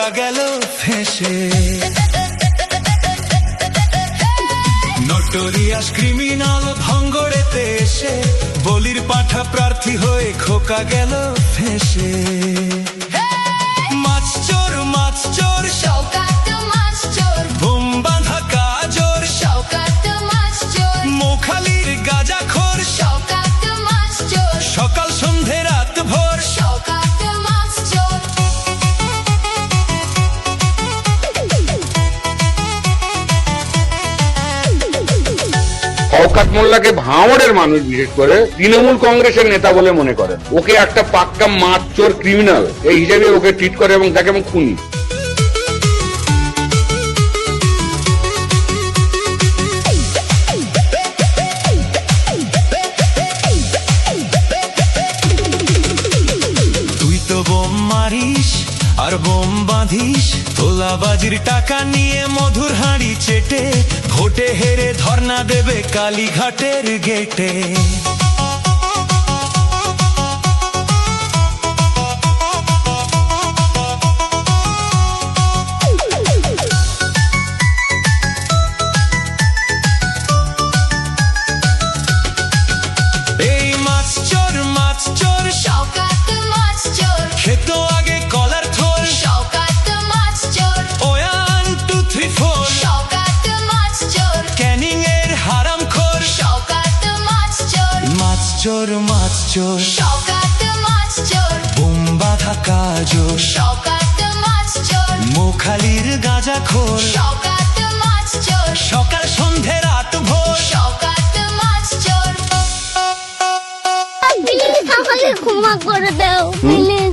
খোকা গেল ফেঁসে। নটোরিয়াস ক্রিমিনাল ভঙ্গড়েতে এসে বলির পাঠা প্রার্থী হয়ে খোকা গেল ফেঁসে। মাছ চোর শওকাত মাছ চোর, বোম বাঁধা কাজর শওকাত মাছ চোর, মোখালির গাঁজাখোর শওকাত মাছ চোর, সকাল সন্ধে রাত ভোর শওকাত মাছ চোর। শওকত মোল্লাকে ভাঙড়ের মানুষ বিশেষ করে তৃণমূল কংগ্রেসের নেতা বলে মনে করেন। ওকে একটা পাক্কা মাছ চোর ক্রিমিনাল এই হিসেবে ওকে ট্রিট করে এবং তাকে খুনি। তুই তো বোম মারিস আর বোম বাঁধিস, তোলাবাজির টাকা নিয়ে মধুর হাঁড়ি চেটে ভোটে হেরে ধর্ণা দেবে কালীঘাটের গেটে। এই মাছ চোর শওকাত মাছ চোর, খেত আগে কলার থোর। শওকাত মাছ চোর, 1 2 3 4 শওকাত মাছ চোর, ক্যানিং এর হারামখোর। শওকাত মাছ চোর, মাছ চোর শওকাত মাছ চোর, বোম বাঁধা কাজর শওকাত মাছ চোর, মোখালির গাঁজাখোর শওকাত মাছ চোর, সকাল সন্ধে রাত ভোর। শওকাত মাছ চোর। প্লিজ আমাকে ক্ষমা করে দাও প্লিজ।